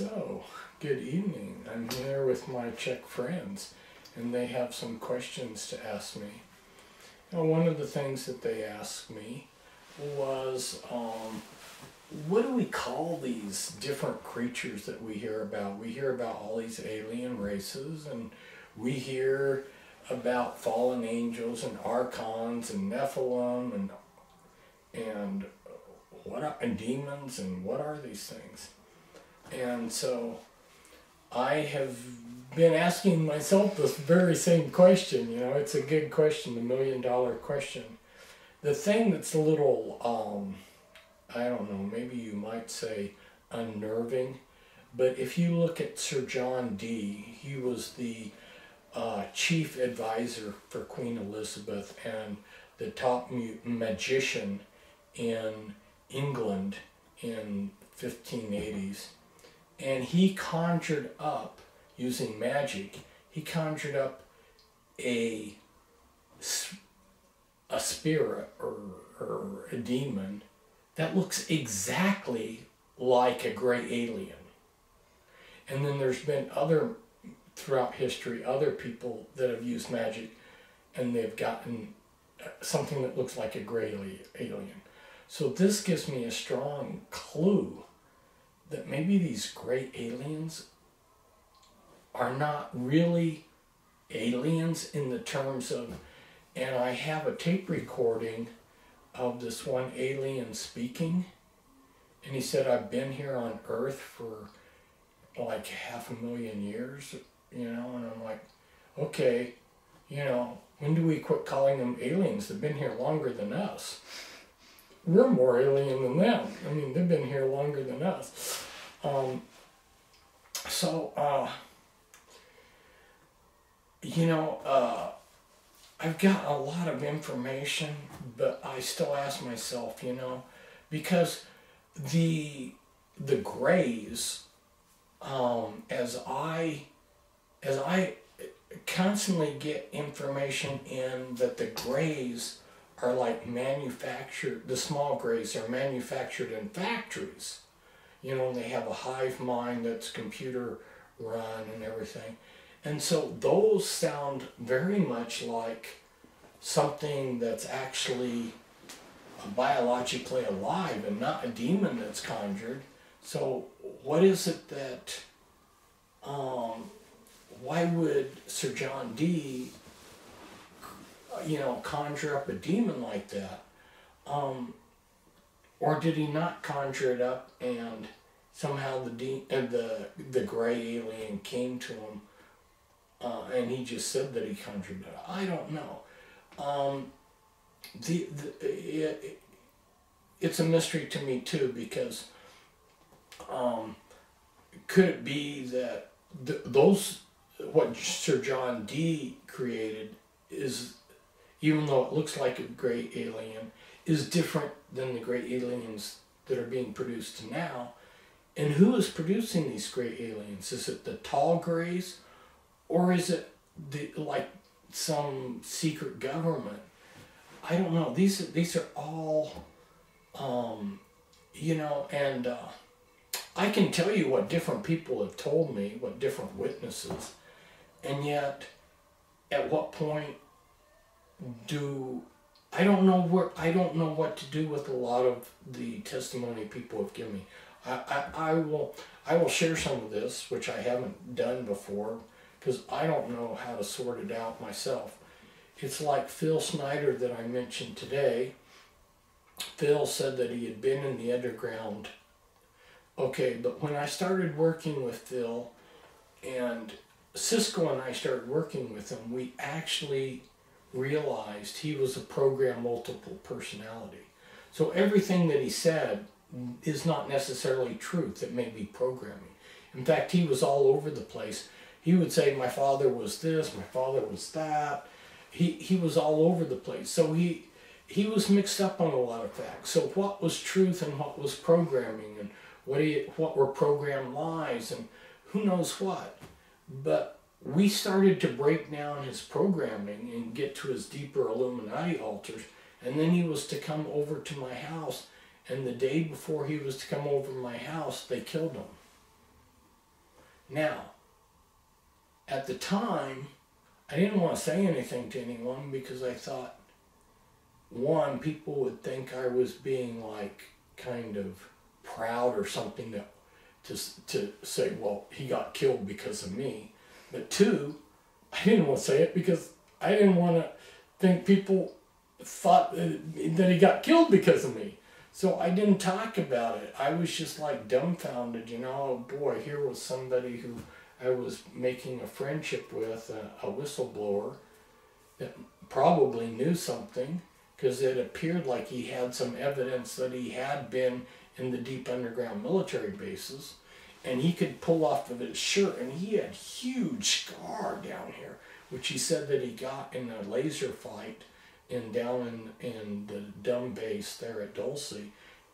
So, good evening. I'm here with my Czech friends, and they have some questions to ask me. Now, one of the things that they asked me was, what do we call these different creatures that we hear about? We hear about all these alien races, and we hear about fallen angels and archons and Nephilim and demons, and what are these things? And so I have been asking myself this very same question. You know, it's a good question, the $1,000,000 question. The thing that's a little, I don't know, maybe you might say unnerving, but if you look at Sir John Dee, he was the chief advisor for Queen Elizabeth and the top magician in England in 1580s. And he conjured up, using magic, he conjured up a spirit or a demon that looks exactly like a gray alien. And then there's been throughout history, other people that have used magic and they've gotten something that looks like a gray alien. So this gives me a strong clue that maybe these great aliens are not really aliens in the terms of, and I have a tape recording of this one alien speaking, and he said, I've been here on Earth for like 500,000 years, you know, and I'm like, okay, you know, when do we quit calling them aliens? They've been here longer than us. We're more alien than them. I mean, they've been here longer than us. You know, I've got a lot of information, but I still ask myself, you know, because the grays, as I constantly get information in that the grays are like manufactured, the small grays are manufactured in factories. You know, they have a hive mind that's computer run and everything. And so those sound very much like something that's actually biologically alive and not a demon that's conjured. So what is it that, why would Sir John Dee, you know, conjure up a demon like that? Or did he not conjure it up and somehow the gray alien came to him and he just said that he conjured it up? I don't know. It's a mystery to me too, because could it be that what Sir John Dee created is, even though it looks like a gray alien, is different than the gray aliens that are being produced now? And who is producing these gray aliens? Is it the tall grays, or is it like some secret government? I don't know. These are all, you know, and I can tell you what different people have told me, what different witnesses, and yet at what point I don't know what to do with a lot of the testimony people have given me. I will share some of this, which I haven't done before, because I don't know how to sort it out myself. It's like Phil Schneidera that I mentioned today. Phil said that he had been in the underground. Okay, but when I started working with Phil, and Cisco and I started working with him, we actually realized he was a program multiple personality. So everything that he said is not necessarily truth. It may be programming. In fact, he was all over the place. He would say, my father was this, my father was that. He was all over the place. So he was mixed up on a lot of facts. So what was truth and what was programming, and what were program lies, and who knows what. But we started to break down his programming and get to his deeper Illuminati altars, and then he was to come over to my house, and the day before he was to come over to my house, they killed him. Now, at the time, I didn't want to say anything to anyone because I thought, one, people would think I was being like kind of proud or something that to say, well, he got killed because of me. But two, I didn't want to say it because I didn't want to think people thought that he got killed because of me. So I didn't talk about it. I was just like dumbfounded, you know. Oh boy, here was somebody who I was making a friendship with, a whistleblower, that probably knew something, because it appeared like he had some evidence that he had been in the deep underground military bases, and he could pull off of his shirt, and he had huge scar down here, which he said that he got in a laser fight down in the dumb base there at Dulce.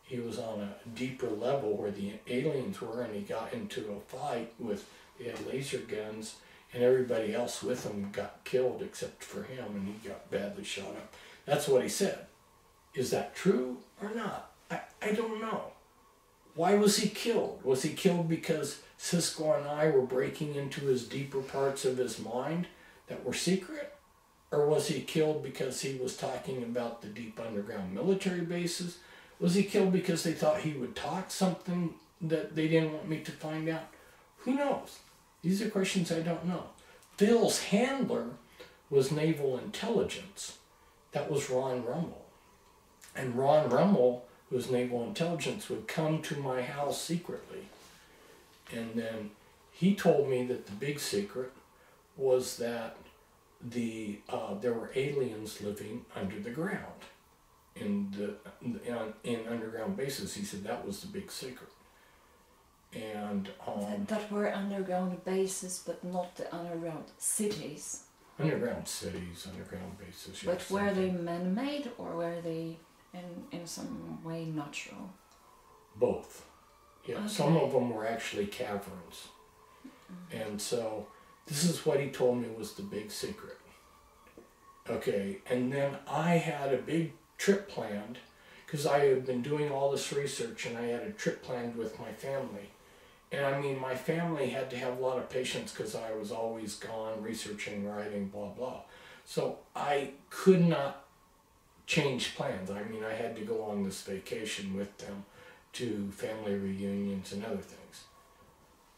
He was on a deeper level where the aliens were, and he got into a fight with, they had laser guns, and everybody else with him got killed except for him, and he got badly shot up. That's what he said. Is that true or not? I don't know. Why was he killed? Was he killed because Cisco and I were breaking into his deeper parts of his mind that were secret? Or was he killed because he was talking about the deep underground military bases? Was he killed because they thought he would talk something that they didn't want me to find out? Who knows? These are questions I don't know. Phil's handler was naval intelligence. That was Ron Rummel. And Ron Rummel, who was naval intelligence, would come to my house secretly. And then he told me that the big secret was that there were aliens living under the ground in underground bases. He said that was the big secret. And that were underground bases, but not the underground cities. Underground cities, underground bases. But yes, were they man-made or were they in some way natural? Both. Yeah, okay. Some of them were actually caverns. Mm-hmm. And so this is what he told me was the big secret. Okay, and then I had a big trip planned because I had been doing all this research, and I had a trip planned with my family. And I mean, my family had to have a lot of patience because I was always gone researching, writing, blah, blah. So I could not change plans. I mean, I had to go on this vacation with them to family reunions and other things.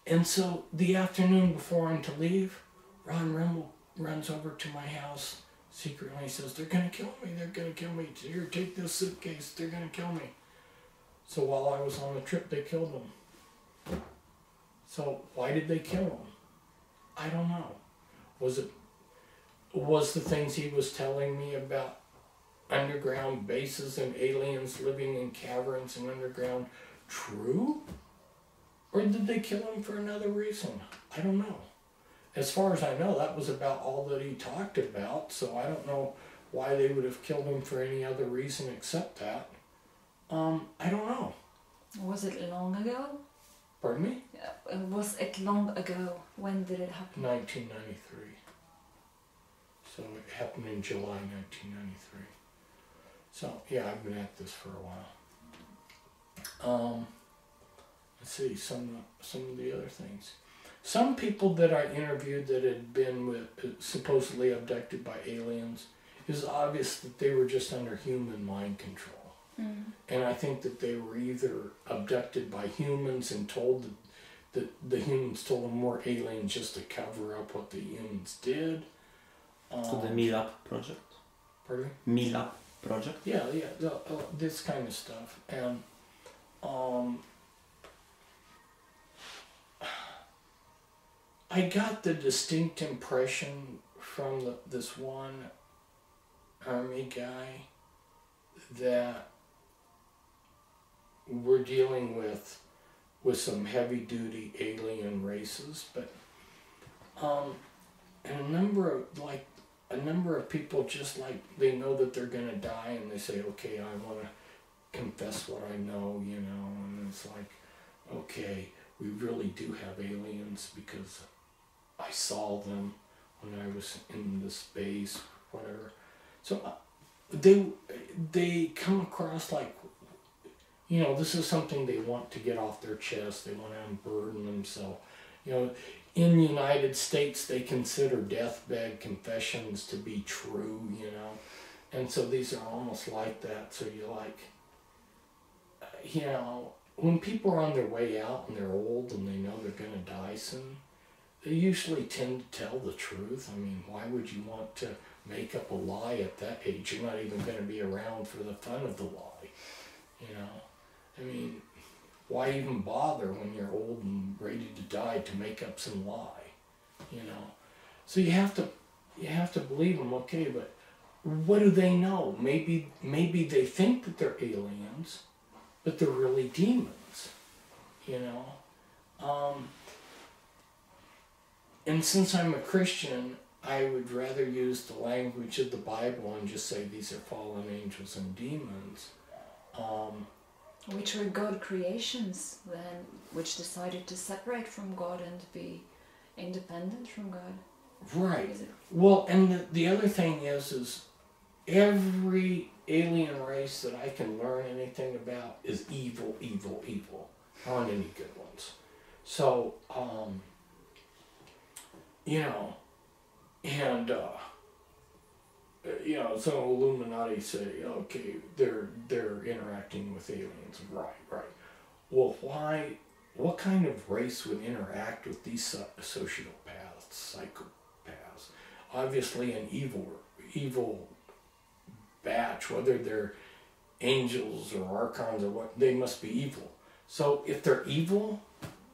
And so the afternoon before I'm to leave, Ron Rummel runs over to my house secretly. He says, they're going to kill me. They're going to kill me. Here, take this suitcase. They're going to kill me. So while I was on the trip, they killed him. So why did they kill him? I don't know. Was the things he was telling me about underground bases and aliens living in caverns and underground true? Or did they kill him for another reason? I don't know. As far as I know, that was about all that he talked about, so I don't know why they would have killed him for any other reason except that. I don't know. Was it long ago? Pardon me? Was it long ago? When did it happen? 1993. So it happened in July 1993. So yeah, I've been at this for a while. Let's see, some of the other things. Some people that I interviewed that had been supposedly abducted by aliens, it was obvious that they were just under human mind control. Mm. And I think that they were either abducted by humans and told that the humans told them more aliens just to cover up what the humans did. So the Meetup project? Pardon me? Meetup project? Yeah, this kind of stuff. And I got the distinct impression from this one army guy that we're dealing with some heavy-duty alien races, but and a number of people just like they know that they're gonna die, and they say, okay, I want to confess what I know, you know, and it's like, okay, we really do have aliens because I saw them when I was in the space, whatever. So they come across like, you know, this is something they want to get off their chest. They want to unburden themselves. You know, in the United States, they consider deathbed confessions to be true, you know. And so these are almost like that. So you're like, you know, when people are on their way out and they're old and they know they're going to die soon, they usually tend to tell the truth. I mean, why would you want to make up a lie at that age? You're not even going to be around for the fun of the lie, you know. I mean, why even bother when you're old and ready to die to make up some lie, you know? So you have to believe them, okay, but what do they know? Maybe they think that they're aliens, but they're really demons, you know? And since I'm a Christian, I would rather use the language of the Bible and just say these are fallen angels and demons. Which were God creations then, which decided to separate from God and be independent from God. Right. Well, and the other thing is every alien race that I can learn anything about is evil, evil, evil. There aren't any good ones. So, you know, and, you know, some Illuminati say, okay, they're interacting with aliens. Right. Well, why, what kind of race would interact with these sociopaths, psychopaths? Obviously an evil batch, whether they're angels or archons or what, they must be evil. So if they're evil,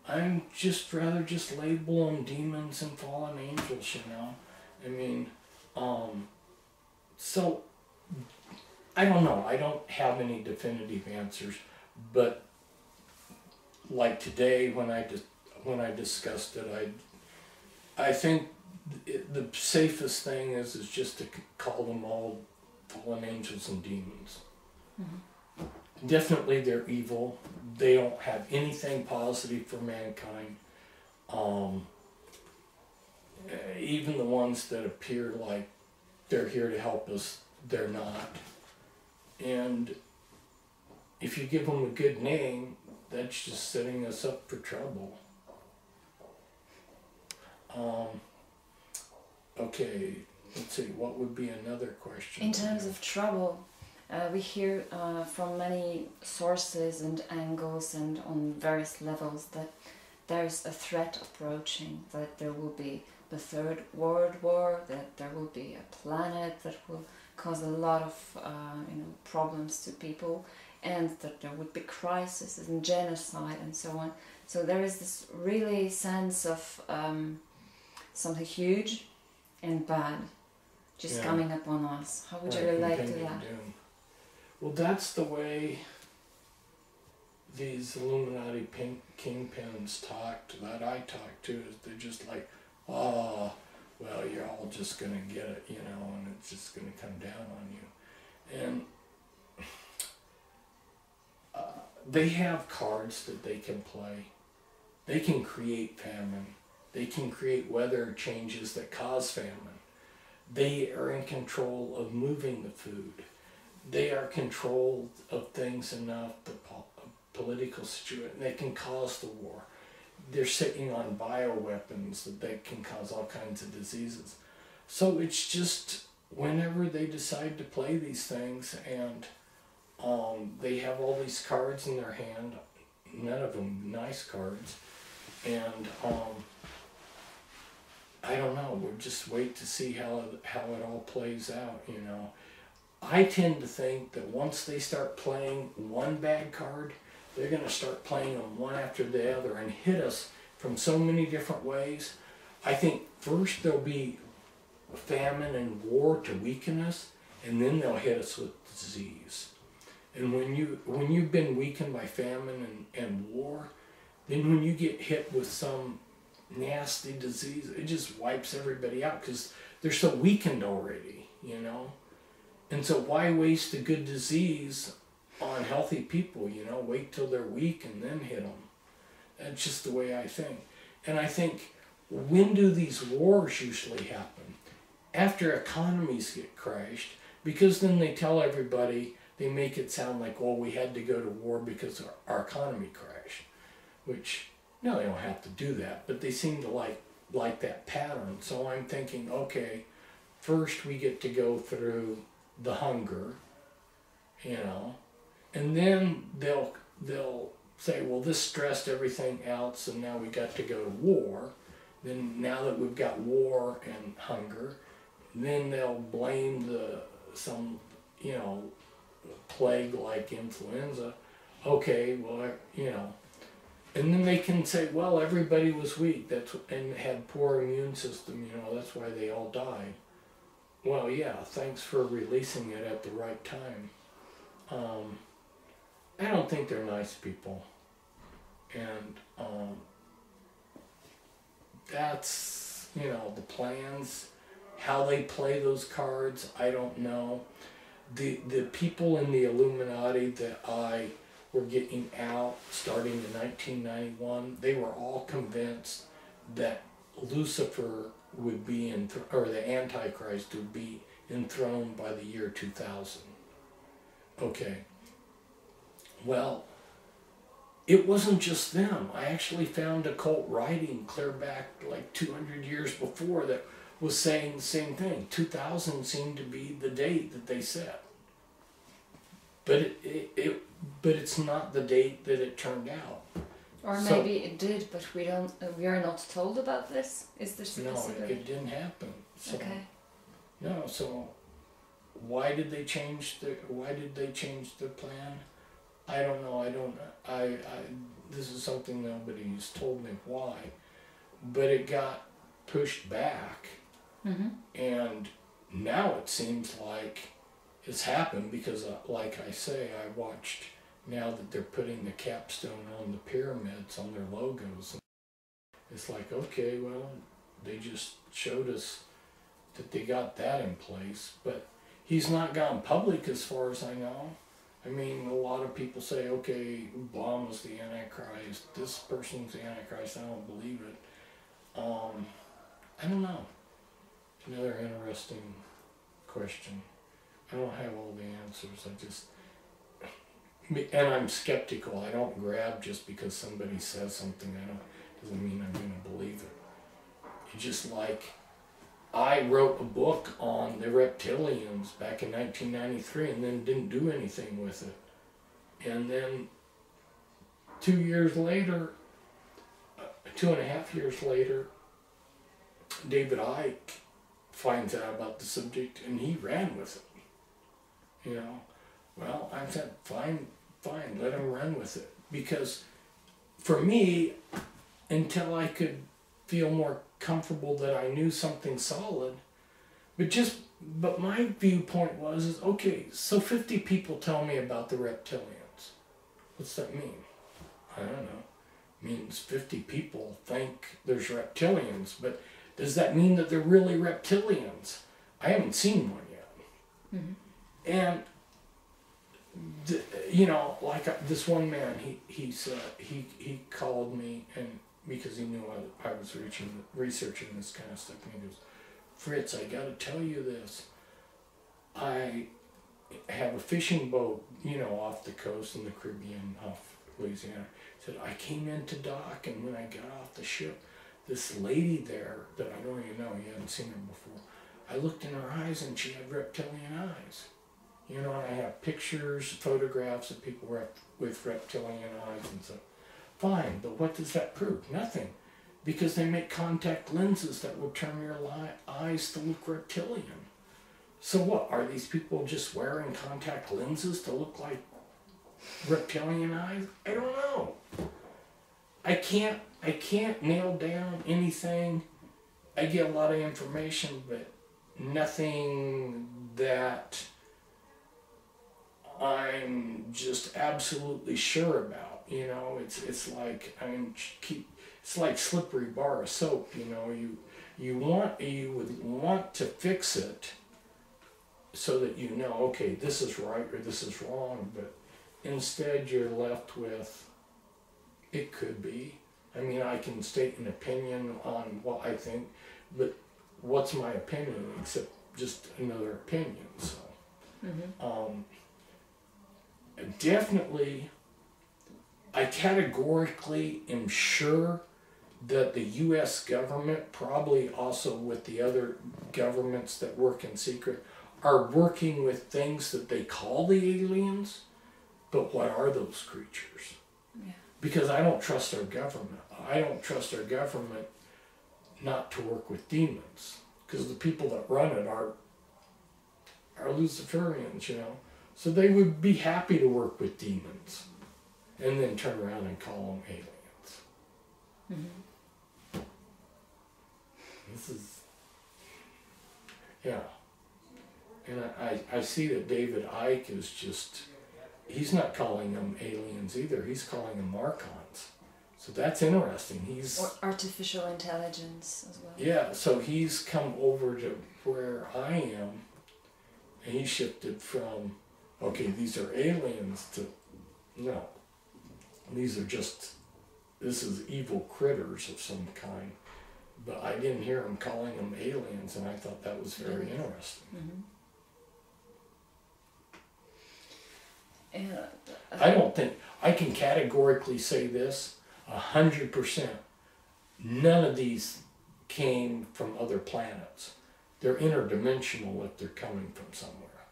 I'm just rather just label them demons and fallen angels, you know? I mean, so, I don't know. I don't have any definitive answers, but like today when I discussed it, I think the safest thing is just to call them all fallen angels and demons. Mm-hmm. Definitely they're evil. They don't have anything positive for mankind. Even the ones that appear like they're here to help us, they're not. And if you give them a good name, that's just setting us up for trouble. Okay, let's see, what would be another question? In terms of trouble, we hear from many sources and angles and on various levels that there's a threat approaching, that there will be the Third World War, that there will be a planet that will cause a lot of problems to people, and that there would be crises and genocide and so on. So there is this really sense of something huge and bad just coming upon us. How would you relate to that? Well, that's the way these Illuminati kingpins talk that I talk to, is they're just like, oh, well, you're all just going to get it, you know, and it's just going to come down on you. And they have cards that they can play. They can create famine. They can create weather changes that cause famine. They are in control of moving the food. They are controlled of things enough, the political situation, they can cause the war. They're sitting on bioweapons that they can cause all kinds of diseases. So it's just whenever they decide to play these things, and they have all these cards in their hand, none of them nice cards, and I don't know, we'll just wait to see how it all plays out, you know. I tend to think that once they start playing one bad card, they're going to start playing them one after the other and hit us from so many different ways. I think first there'll be famine and war to weaken us, and then they'll hit us with disease. And when you've been weakened by famine and war, then when you get hit with some nasty disease, it just wipes everybody out because they're so weakened already, you know. And so why waste a good disease on healthy people, you know? Wait till they're weak and then hit them. That's just the way I think. And I think, when do these wars usually happen? After economies get crashed, because then they tell everybody, they make it sound like, well, we had to go to war because our economy crashed, which No, they don't have to do that, but they seem to like that pattern. So I'm thinking, okay, first we get to go through the hunger, you know, and then they'll say, well, this stressed everything out, so now we got to go to war. Then now that we've got war and hunger, then they'll blame some, you know, plague like influenza. Okay, well, you know, and then they can say, well, everybody was weak, and had poor immune system, you know, that's why they all died. Well, yeah, thanks for releasing it at the right time. I don't think they're nice people, and that's, you know, the plans, how they play those cards, I don't know. The people in the Illuminati that I were getting out starting in 1991, they were all convinced that Lucifer would be or the Antichrist would be enthroned by the year 2000. Okay. Well, it wasn't just them. I actually found occult writing clear back like 200 years before that was saying the same thing. 2000 seemed to be the date that they set. But it's not the date that it turned out. Or maybe it did, but we are not told about this. Is there specific? No, it didn't happen. So, okay. No, so why did they change the plan? I don't know. This is something nobody's told me why, but it got pushed back, and now it seems like it's happened because, like I say, I watched now that they're putting the capstone on the pyramids on their logos. It's like, okay, well, they just showed us that they got that in place, but he's not gone public as far as I know. I mean, a lot of people say, okay, Obama's the Antichrist, this person's the Antichrist, I don't believe it. I don't know. Another interesting question. I don't have all the answers, and I'm skeptical. I don't grab just because somebody says something, doesn't mean I'm going to believe it. It's just like, I wrote a book on the reptilians back in 1993 and then didn't do anything with it. And then 2 years later, 2.5 years later, David Icke finds out about the subject and he ran with it. You know, well, I said, fine, let him run with it. Because for me, until I could feel more comfortable that I knew something solid, but my viewpoint was okay, so 50 people tell me about the reptilians. What's that mean? I don't know. It means 50 people think there's reptilians, but does that mean that they're really reptilians? I haven't seen one yet. And you know, like this one man, he called me, and because he knew I was researching this kind of stuff, and he goes, Fritz, I got to tell you this. I have a fishing boat, you know, off the coast in the Caribbean, off Louisiana. He said, I came into dock, and when I got off the ship, this lady there that I don't even know, you hadn't seen her before, I looked in her eyes, and she had reptilian eyes. You know, and I have pictures, photographs of people with reptilian eyes and stuff. Fine, but what does that prove? Nothing. Because they make contact lenses that will turn your eyes to look reptilian. So what, are these people just wearing contact lenses to look like reptilian eyes? I don't know. I can't nail down anything. I get a lot of information, but nothing that I'm just absolutely sure about. You know, it's like it's like slippery bar of soap. You know, you would want to fix it so that you know, okay, this is right or this is wrong, but instead you're left with, it could be. I mean, I can state an opinion on what I think, but what's my opinion except just another opinion? So, definitely, I categorically am sure that the U.S. government, probably also with the other governments that work in secret, are working with things that they call the aliens, but what are those creatures? Yeah. Because I don't trust our government. I don't trust our government not to work with demons, because the people that run it are Luciferians, you know. So they would be happy to work with demons and then turn around and call them aliens. Mm-hmm. This is, yeah. And I see that David Icke is just, he's not calling them aliens either. He's calling them archons. So that's interesting. He's or artificial intelligence as well. Yeah, so he's come over to where I am, and he shifted from, okay, these are aliens, to, no, these are just, this is evil critters of some kind. But I didn't hear him calling them aliens, and I thought that was very interesting. Mm-hmm. Yeah. I don't think, I can categorically say this, 100%. None of these came from other planets. They're interdimensional if they're coming from somewhere.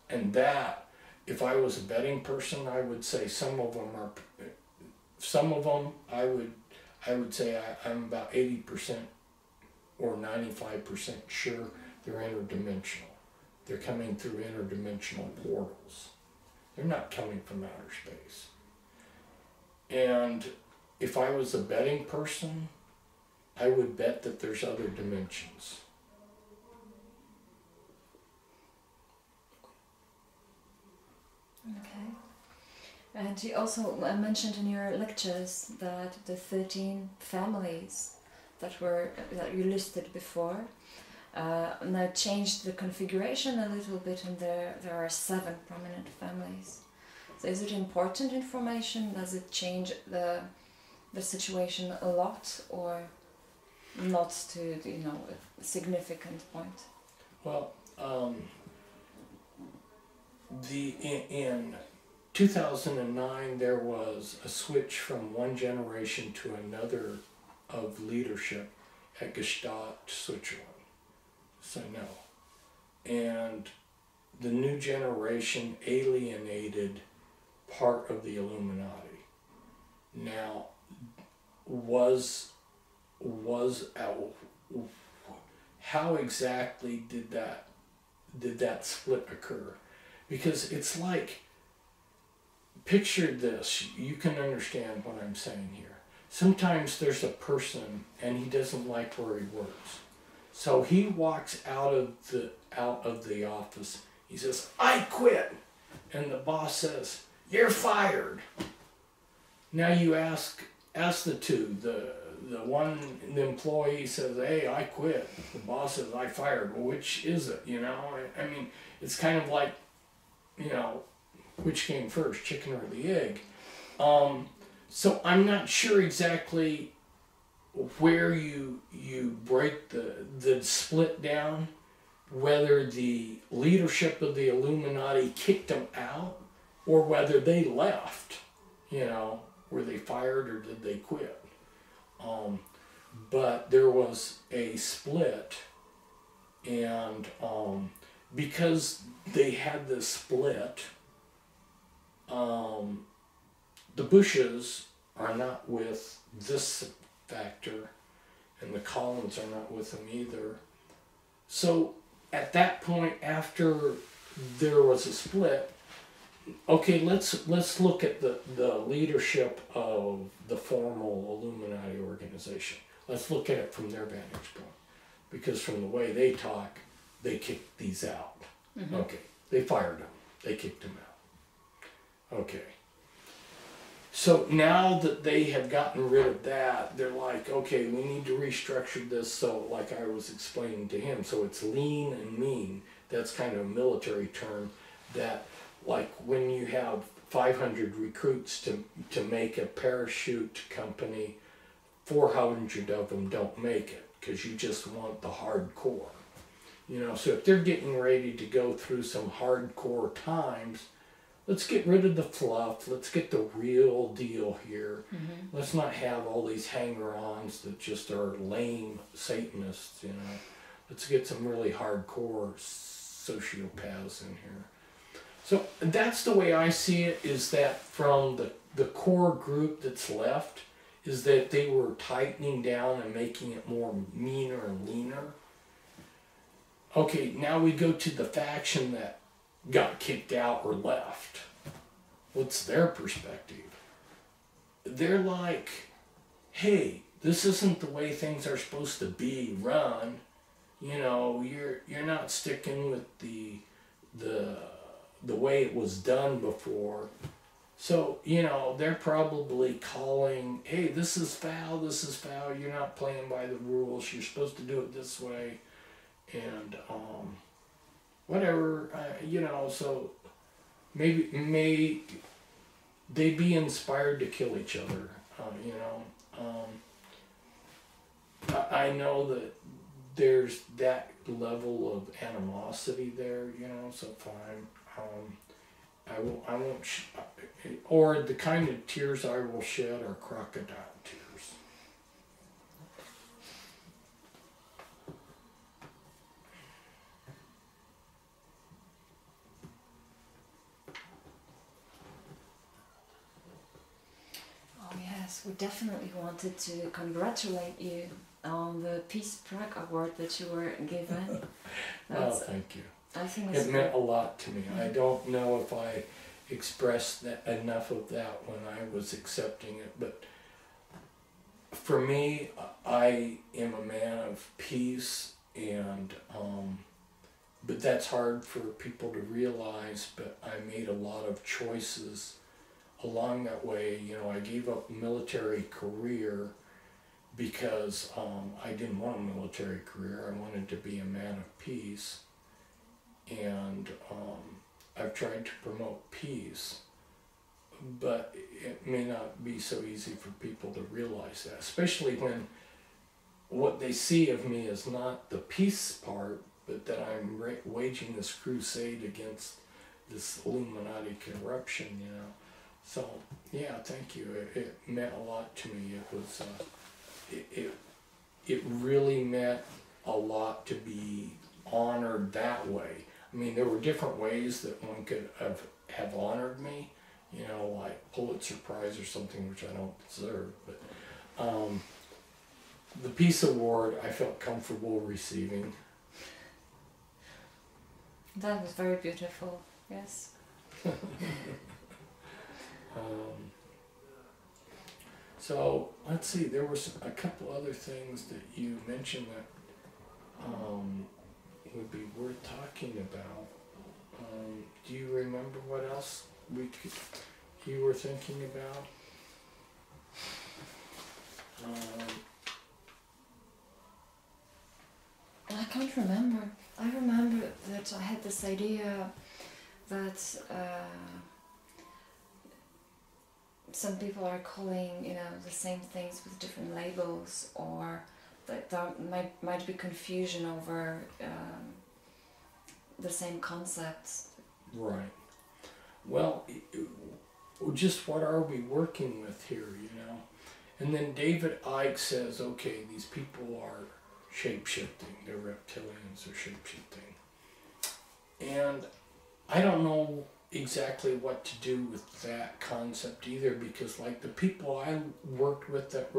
And that, if I was a betting person, I would say some of them I would say I'm about 80% or 95% sure they're interdimensional. They're coming through interdimensional portals. They're not coming from outer space. And if I was a betting person, I would bet that there's other dimensions. Okay. And you also mentioned in your lectures that the 13 families that you listed before now changed the configuration a little bit, and there are 7 prominent families. So is it important information? Does it change the situation a lot, or not to a significant point? Well, in 2009 there was a switch from one generation to another of leadership at Gstaad, Switzerland. So no. And the new generation alienated part of the Illuminati. Now, how exactly did that split occur? Because it's like, picture this, you can understand what I'm saying here. Sometimes there's a person and he doesn't like where he works. So he walks out of the office. He says, "I quit." And the boss says, "You're fired." Now you ask the two. The employee says, "Hey, I quit." The boss says, "I fired." Well, which is it? I mean, it's kind of like, which came first, chicken or the egg? So I'm not sure exactly where you break the split down, whether the leadership of the Illuminati kicked them out, or whether they left. Were they fired or did they quit? But there was a split, and because they had this split, the Bushes are not with this factor, and the Collins are not with them either. So at that point, after there was a split, okay, let's look at the leadership of the formal Illuminati organization. Let's look at it from their vantage point, because from the way they talk, they kicked these out. Mm-hmm. Okay, they fired them. They kicked them out. Okay. So now that they have gotten rid of that, they're like, okay, we need to restructure this, so like I was explaining to him, so it's lean and mean. That's kind of a military term that, like when you have 500 recruits to make a parachute company, 400 of them don't make it because you just want the hardcore. So if they're getting ready to go through some hardcore times, let's get rid of the fluff. Let's get the real deal here. Mm-hmm. Let's not have all these hanger-ons that just are lame Satanists, you know. Let's get some really hardcore sociopaths in here. So that's the way I see it, is that from the core group that's left, is that they were tightening down and making it more meaner and leaner. Okay, now we go to the faction that got kicked out or left. What's their perspective? They're like, hey, this isn't the way things are supposed to be run. You know, you're not sticking with the way it was done before. So, you know, they're probably calling, hey, this is foul, you're not playing by the rules, you're supposed to do it this way. And whatever, you know, so maybe may they be inspired to kill each other, you know. I know that there's that level of animosity there, you know, so fine. I won't, or the kind of tears I will shed are crocodile tears. Yes, we definitely wanted to congratulate you on the Peace Prague Award that you were given. Oh, thank you. I think it meant a lot to me. I don't know if I expressed enough of that when I was accepting it, but for me, I am a man of peace, and but that's hard for people to realize, but I made a lot of choices along that way. You know, I gave up a military career because I didn't want a military career. I wanted to be a man of peace, and I've tried to promote peace, but it may not be so easy for people to realize that, especially when what they see of me is not the peace part, but that I'm waging this crusade against this Illuminati corruption, you know. So, yeah, thank you. It meant a lot to me. It was, it really meant a lot to be honored that way. I mean, there were different ways that one could have honored me, you know, like Pulitzer Prize or something, which I don't deserve. But the Peace Award, I felt comfortable receiving. That was very beautiful, yes. So, let's see, there were a couple other things that you mentioned that would be worth talking about. Do you remember what else you were thinking about? I can't remember. I remember that I had this idea that some people are calling, you know, the same things with different labels, or that there might be confusion over the same concepts. Right. Well, just what are we working with here, you know? And then David Icke says, okay, these people are shape-shifting, they're reptilians, they're shape-shifting. And I don't know exactly what to do with that concept either, because like the people I worked with that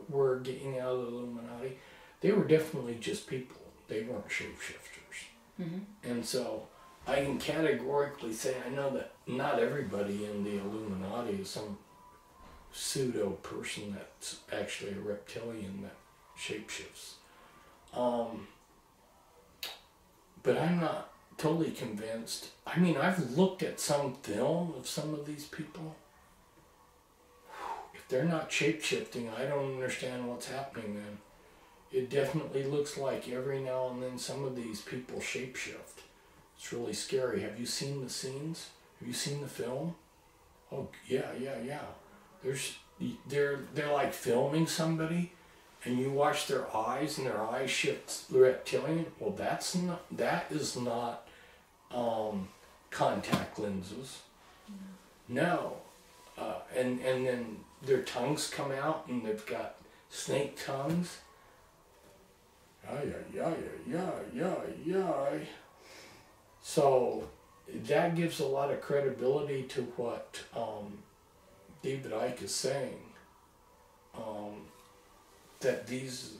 were getting out of the Illuminati, they were definitely just people. They weren't shapeshifters. Mm-hmm. And so I can categorically say I know that not everybody in the Illuminati is some pseudo person that's actually a reptilian that shapeshifts. But I'm not totally convinced. I mean, I've looked at some film of some of these people. If they're not shape-shifting, I don't understand what's happening then. It definitely looks like every now and then some of these people shape-shift. It's really scary. Have you seen the scenes? Have you seen the film? Oh, yeah. They're like filming somebody, and you watch their eyes, and their eyes shift reptilian. Well, that is not contact lenses. No. And then their tongues come out and they've got snake tongues. Ay, ay, ay, ay, ay, ay. So that gives a lot of credibility to what David Icke is saying. That these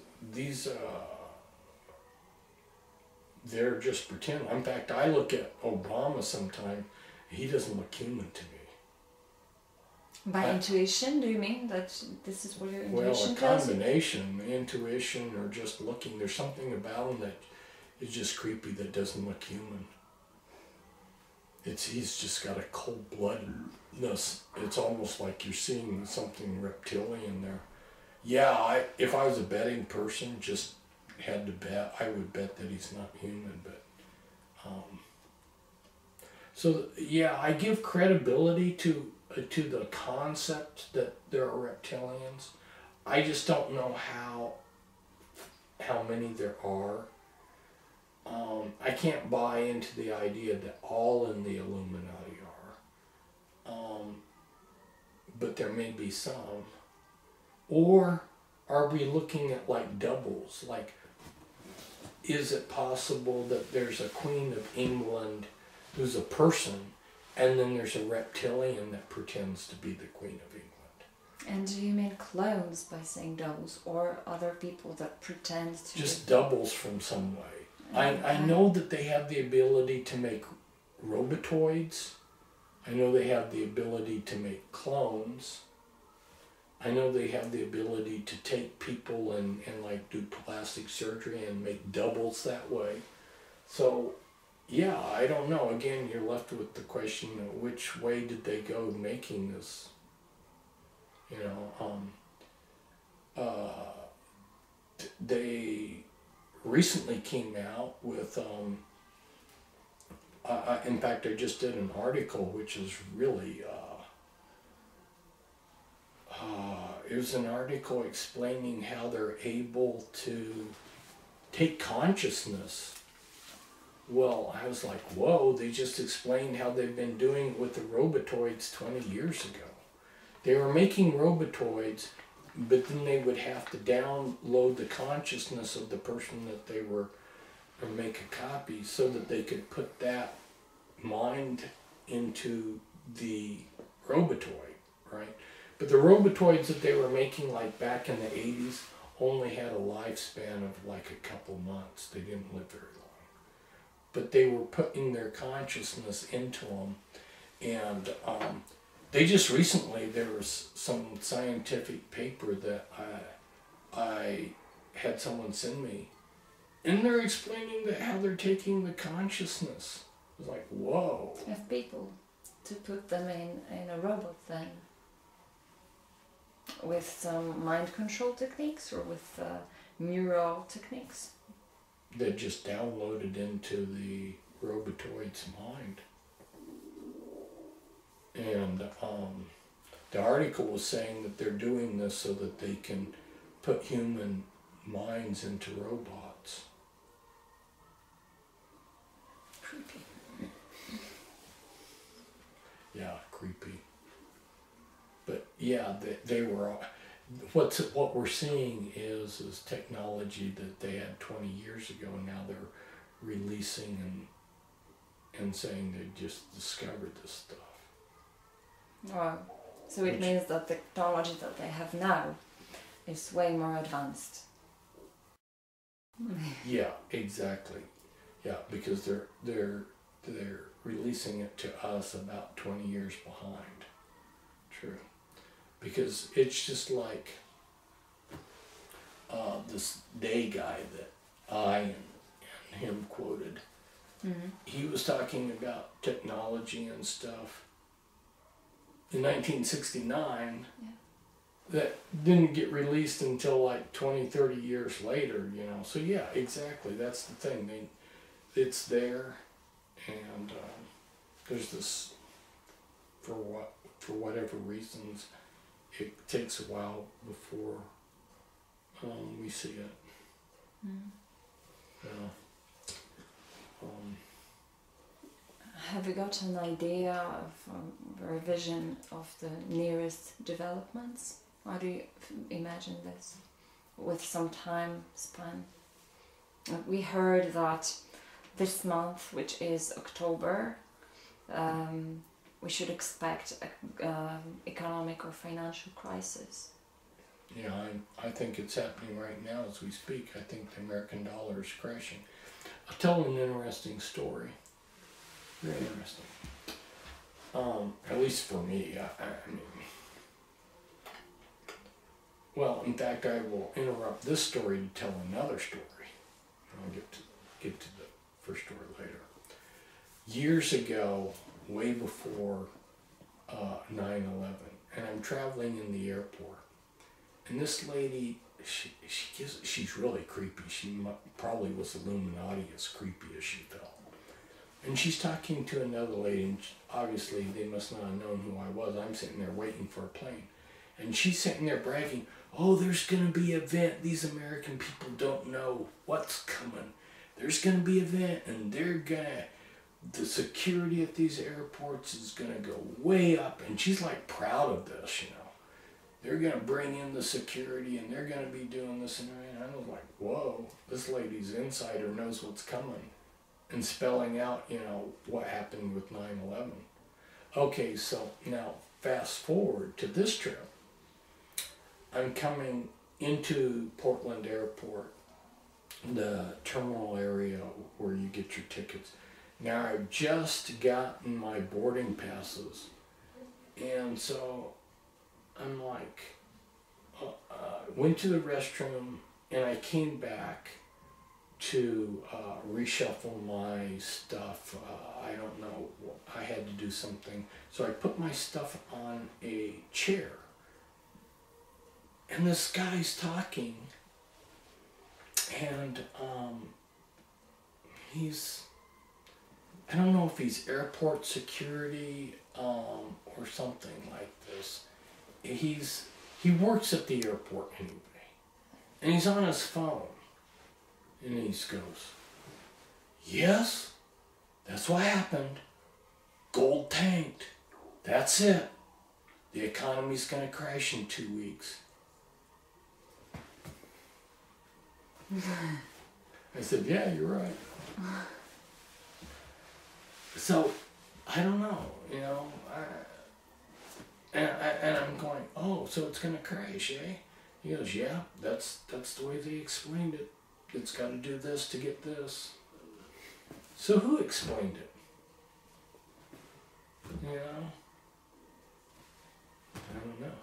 they're just pretend. In fact, I look at Obama sometimes, he doesn't look human to me. By intuition, do you mean that this is what your intuition tells you? Well, a combination, intuition or just looking. There's something about him that is just creepy, that doesn't look human. He's just got a cold-bloodedness. It's almost like you're seeing something reptilian there. Yeah, if I was a betting person, just had to bet, I would bet that he's not human, but so yeah, I give credibility to the concept that there are reptilians. I just don't know how many there are. I can't buy into the idea that all in the Illuminati are, but there may be some. Or are we looking at like doubles? Like, is it possible that there's a Queen of England who's a person, and then there's a reptilian that pretends to be the Queen of England? And do you mean clones by saying doubles, or other people that pretend to... Just doubles from some way. I know that they have the ability to make robotoids. I know they have the ability to make clones. I know they have the ability to take people and like do plastic surgery and make doubles that way. So, yeah, I don't know. Again, you're left with the question of which way did they go making this? You know, they recently came out with, in fact, I just did an article which is really, it was an article explaining how they're able to take consciousness. Well, I was like, whoa, they just explained how they've been doing it with the robotoids 20 years ago. They were making robotoids, but then they would have to download the consciousness of the person that they were, or make a copy so that they could put that mind into the robotoid, right? But the robotoids that they were making like back in the 80s only had a lifespan of like a couple months. They didn't live very long. But they were putting their consciousness into them. And they just recently, there was some scientific paper that I had someone send me. And they're explaining that how they're taking the consciousness. It was like, whoa. Of people to put them in a robot then. With some mind control techniques or with neural techniques? They just downloaded into the robotoid's mind. And the article was saying that they're doing this so that they can put human minds into robots. Creepy. Yeah, creepy. But yeah, they were. What we're seeing is technology that they had 20 years ago, and now they're releasing and saying they just discovered this stuff. Wow. So it means that the technology that they have now is way more advanced. Yeah, exactly. Yeah, because they're releasing it to us about 20 years behind. True. Because it's just like this Day guy that I and him quoted. Mm-hmm. He was talking about technology and stuff in 1969 that didn't get released until like 20, 30 years later, you know. So yeah, exactly, that's the thing. It's there, and there's this, for whatever reasons, it takes a while before we see it. Mm. Yeah. Have you got an idea of or a vision of the nearest developments? How do you imagine this with some time span? We heard that this month, which is October, we should expect an economic or financial crisis. Yeah, I think it's happening right now as we speak. I think the American dollar is crashing. I'll tell an interesting story. Very interesting. At least for me, I mean, well, in fact, I will interrupt this story to tell another story. I'll get to the first story later. Years ago, way before 9/11, and I'm traveling in the airport, and this lady, she's really creepy. She probably was Illuminati, as creepy as she felt. And she's talking to another lady, and obviously they must not have known who I was. I'm sitting there waiting for a plane. And she's sitting there bragging, oh, there's going to be an event. These American people don't know what's coming. There's going to be an event, and the security at these airports is going to go way up. And she's like proud of this, you know. They're going to bring in the security, and they're going to be doing this. And I was like, whoa, this lady's insider knows what's coming. And spelling out, you know, what happened with 9/11. Okay, so now fast forward to this trip. I'm coming into Portland Airport, the terminal area where you get your tickets. Now I've just gotten my boarding passes, and so I'm like, went to the restroom, and I came back to reshuffle my stuff. I don't know, I had to do something. So I put my stuff on a chair. And this guy's talking. And I don't know if he's airport security or something like this. He works at the airport anyway. And he's on his phone. And he goes, yes, that's what happened. Gold tanked. That's it. The economy's going to crash in 2 weeks. I said, yeah, you're right. So, I don't know, you know. And I'm going, oh, so it's going to crash, eh? He goes, yeah, that's the way they explained it. It's got to do this to get this. So who explained it? You know? I don't know.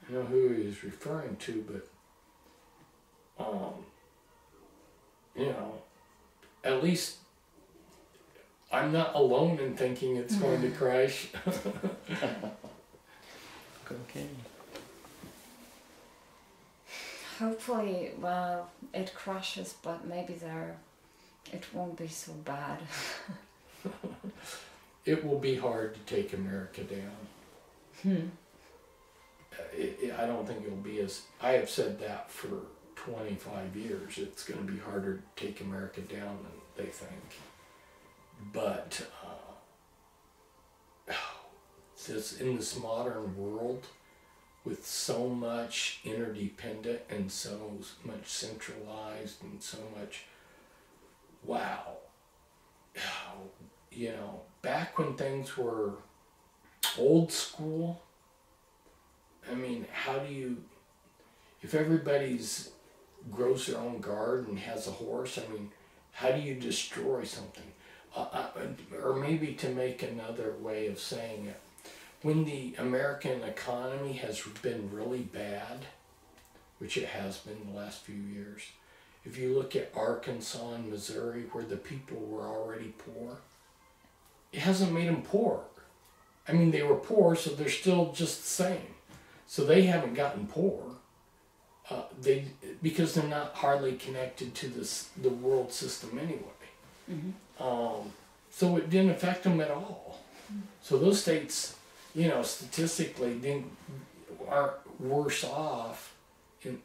I know who he was referring to, but, you know, at least I'm not alone in thinking it's going to crash. Okay. Hopefully, well, it crashes, but maybe it won't be so bad. It will be hard to take America down. I don't think it'll be as... I have said that for 25 years. It's going to be harder to take America down than they think. But in this modern world, with so much interdependent and so much centralized and so much, wow, you know, back when things were old school, I mean, how do you, if everybody's grows their own garden and has a horse, I mean, how do you destroy something? Or maybe to make another way of saying it, when the American economy has been really bad, which it has been the last few years, if you look at Arkansas and Missouri where the people were already poor, it hasn't made them poor. I mean, they were poor, so they're still just the same. So they haven't gotten poor because they're not hardly connected to the world system anyway. Mm-hmm. So it didn't affect them at all. Mm-hmm. So those states, you know, statistically are worse off, and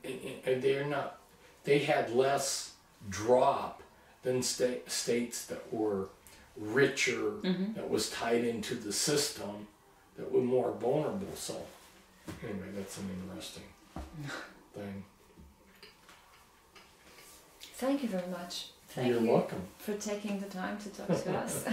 they had less drop than states that were richer, that was tied into the system, that were more vulnerable. So anyway, that's an interesting thing. Thank you very much. You're welcome. For taking the time to talk to us.